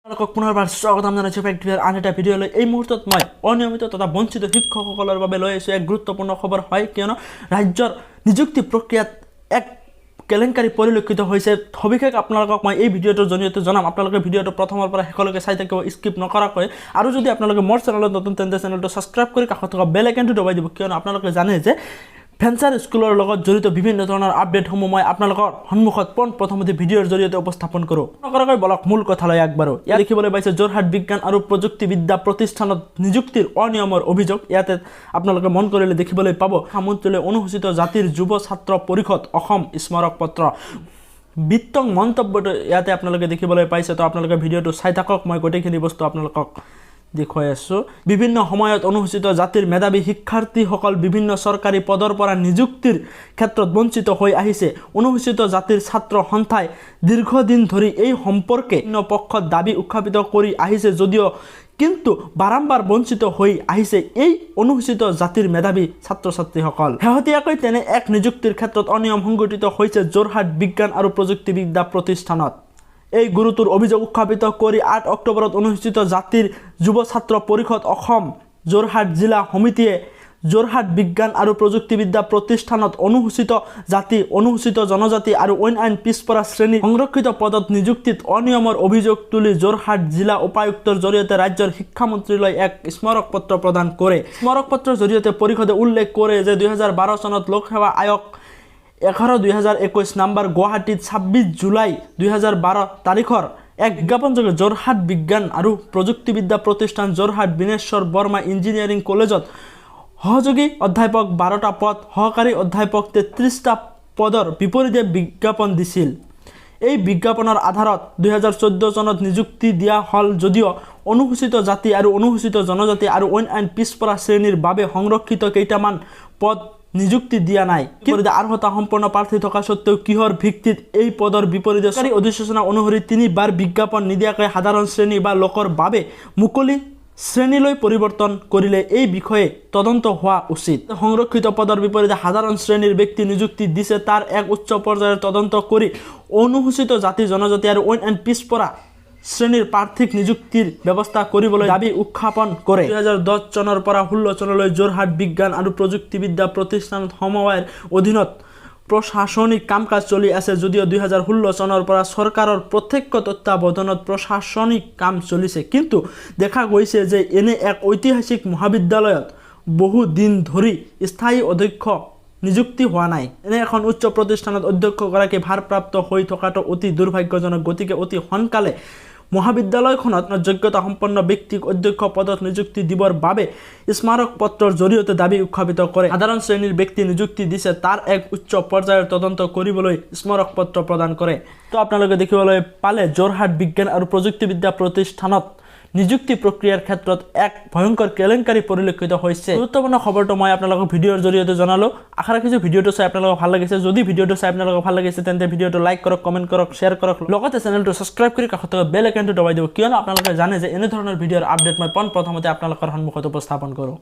পুনৰবাৰ স্বাগতম জনাইছোঁ ফেক্টৰীৰ আন এটা ভিডিঅ'লৈ। এই মুহূৰ্তত মই অনিয়মিত তথা বঞ্চিত শিক্ষকসকলৰ বাবে লৈ আহিছোঁ এক গুৰুত্বপূৰ্ণ খবৰ হয়, কিয়নো ৰাজ্যৰ নিযুক্তি প্ৰক্ৰিয়াত এক কেলেংকাৰী পৰিলক্ষিত হৈছে। সবিশেষ আপোনালোকক মই এই ভিডিঅ'টোৰ জৰিয়তে জনাম। আপোনালোকে ভিডিঅ'টো প্ৰথমৰ পৰা শেষলৈকে চাই থাকিব স্কিপ নকৰাকৈ। আৰু যদি আপোনালোকে মোৰ চেনেলত নতুন তেন্তে চেনেলটো ছাবস্ক্ৰাইব কৰি কাষত থকা বেল আইকনটো দবাই দিব, কিয়নো আপোনালোকে জানে যে ফেঞ্চাৰ স্কুলৰ লগত জড়িত বিভিন্ন ধৰণৰ আপডেটসমূহ মই আপোনালোকৰ সন্মুখত পোনপ্ৰথমতে ভিডিঅ'ৰ জৰিয়তে উপস্থাপন কৰোঁ। নকৰাকৈ বলক মূল কথালৈ আগবাঢ়ো। ইয়াত দেখিবলৈ পাইছে যোৰহাট বিজ্ঞান আৰু প্ৰযুক্তিবিদ্যা প্ৰতিষ্ঠানত নিযুক্তিৰ অনিয়মৰ অভিযোগ। ইয়াতে আপোনালোকে মন কৰিলে দেখিবলৈ পাব সামন্তলৈ অনুসূচিত জাতিৰ যুৱ ছাত্ৰ পৰিষদ অসম স্মাৰক পত্ৰ বিত্তং মন্তব্যটো ইয়াতে আপোনালোকে দেখিবলৈ পাইছে। তো আপোনালোকে ভিডিঅ'টো চাই থাকক, মই গোটেইখিনি বস্তু আপোনালোকক দেখুৱাই আছোঁ। বিভিন্ন সময়ত অনুসূচিত জাতিৰ মেধাৱী শিক্ষাৰ্থীসকল বিভিন্ন চৰকাৰী পদৰ পৰা নিযুক্তিৰ ক্ষেত্ৰত বঞ্চিত হৈ আহিছে। অনুসূচিত জাতিৰ ছাত্ৰ সন্থাই দীৰ্ঘদিন ধৰি এই সম্পৰ্কে বিভিন্ন পক্ষত দাবী উত্থাপিত কৰি আহিছে যদিও কিন্তু বাৰম্বাৰ বঞ্চিত হৈ আহিছে এই অনুসূচিত জাতিৰ মেধাৱী ছাত্ৰ ছাত্ৰীসকল। শেহতীয়াকৈ তেনে এক নিযুক্তিৰ ক্ষেত্ৰত অনিয়ম সংঘটিত হৈছে যোৰহাট বিজ্ঞান আৰু প্ৰযুক্তিবিদ্যা প্ৰতিষ্ঠানত। এই গুৰুতৰ অভিযোগ উত্থাপিত কৰি 8 অক্টোবৰত অনুসূচিত জাতিৰ যুৱ ছাত্ৰ পৰিষদ অসম যোৰহাট জিলা সমিতিয়ে যোৰহাট বিজ্ঞান আৰু প্ৰযুক্তিবিদ্যা প্ৰতিষ্ঠানত অনুসূচিত জাতি, অনুসূচিত জনজাতি আৰু অন্যান্য পিছপৰা শ্ৰেণীৰ সংৰক্ষিত পদত নিযুক্তিত অনিয়মৰ অভিযোগ তুলি যোৰহাট জিলা উপায়ুক্তৰ জৰিয়তে ৰাজ্যৰ শিক্ষামন্ত্ৰীলৈ এক স্মাৰক পত্ৰ প্ৰদান কৰে। স্মাৰক পত্ৰৰ জৰিয়তে পৰিষদে উল্লেখ কৰে যে 2012 চনত লোকসেৱা আয়োগ 11/2021 নম্বৰ গুৱাহাটীত 26 জুলাই 2012 তাৰিখৰ এক বিজ্ঞাপনযোগে যোৰহাট বিজ্ঞান আৰু প্ৰযুক্তিবিদ্যা প্ৰতিষ্ঠান যোৰহাট বিনেশ্বৰ বৰ্মা ইঞ্জিনিয়াৰিং কলেজত সহযোগী অধ্যাপক 12টা পদ, সহকাৰী অধ্যাপক 33টা পদৰ বিপৰীতে বিজ্ঞাপন দিছিল। এই বিজ্ঞাপনৰ আধাৰত 2014 চনত নিযুক্তি দিয়া হ'ল যদিও অনুসূচিত জাতি আৰু অনুসূচিত জনজাতি আৰু অন্যান্য পিছপৰা শ্ৰেণীৰ বাবে সংৰক্ষিত কেইটামান পদ নিযুক্তি দিয়া নাই। কিন্তু আৰ্হতা সম্পন্ন প্ৰাৰ্থী থকা সত্ত্বেও কিহৰ ভিত্তিত এই পদৰ বিপৰীতে চৰকাৰী অধিসূচনা অনুসৰি 3বাৰ বিজ্ঞাপন নিদিয়াকৈ সাধাৰণ শ্ৰেণী বা লোকৰ বাবে মুকলি শ্ৰেণীলৈ পৰিৱৰ্তন কৰিলে এই বিষয়ে তদন্ত হোৱা উচিত। সংৰক্ষিত পদৰ বিপৰীতে সাধাৰণ শ্ৰেণীৰ ব্যক্তি নিযুক্তি দিছে তাৰ এক উচ্চ পৰ্যায়ৰ তদন্ত কৰি অনুসূচিত জাতি, জনজাতি আৰু অন্যান্য পিছপৰা শ্ৰেণীৰ প্ৰাৰ্থীক নিযুক্তিৰ ব্যৱস্থা কৰিবলৈ দাবী উত্থাপন কৰে। 2010 চনৰ পৰা 16 চনলৈ যোৰহাট বিজ্ঞান আৰু প্ৰযুক্তিবিদ্যা প্ৰতিষ্ঠানত সমবায়ৰ অধীনত প্ৰশাসনিক কাম কাজ চলি আছে যদিও 2016 চনৰ পৰা চৰকাৰৰ প্ৰত্যক্ষ তত্ত্বাৱধানত প্ৰশাসনিক কাম চলিছে। কিন্তু দেখা গৈছে যে এনে এক ঐতিহাসিক মহাবিদ্যালয়ত বহু দিন ধৰি স্থায়ী অধ্যক্ষ নিযুক্তি হোৱা নাই। এনে এখন উচ্চ প্ৰতিষ্ঠানত অধ্যক্ষগৰাকী ভাৰপ্ৰাপ্ত হৈ থকাটো অতি দুৰ্ভাগ্যজনক। গতিকে অতি সোনকালে মহাবিদ্যালয়খনত যোগ্যতা সম্পন্ন ব্যক্তিক অধ্যক্ষ পদত নিযুক্তি দিবৰ বাবে স্মাৰক পত্ৰৰ জৰিয়তে দাবী উত্থাপিত কৰে। সাধাৰণ শ্ৰেণীৰ ব্যক্তি নিযুক্তি দিছে তাৰ এক উচ্চ পৰ্যায়ৰ তদন্ত কৰিবলৈ স্মাৰক পত্ৰ প্ৰদান কৰে। তো আপোনালোকে দেখিবলৈ পালে যোৰহাট বিজ্ঞান আৰু প্ৰযুক্তিবিদ্যা প্ৰতিষ্ঠানত নিযুক্তি প্ৰক্ৰিয়াৰ ক্ষেত্ৰত এক ভয়ংকৰ কেলেংকাৰী পৰিলক্ষিত হৈছে। গুৰুত্বপূৰ্ণ খবৰটো মই আপোনালোকক ভিডিঅ'ৰ জৰিয়তে জনালোঁ। আশা ৰাখিছোঁ ভিডিঅ'টো চাই আপোনালোকক ভাল লাগিছে। যদি ভিডিঅ'টো চাই আপোনালোকক ভাল লাগিছে তেন্তে ভিডিঅ'টো লাইক কৰক, কমেণ্ট কৰক, শ্বেয়াৰ কৰক, লগতে চেনেলটো ছাবস্ক্ৰাইব কৰি কাষত থকা বেল আইকনটো দবাই দিব, কিয়নো আপোনালোকে জানে যে এনেধৰণৰ ভিডিঅ'ৰ আপডেট মই পোনপ্ৰথমতে আপোনালোকৰ সন্মুখত উপস্থাপন কৰোঁ।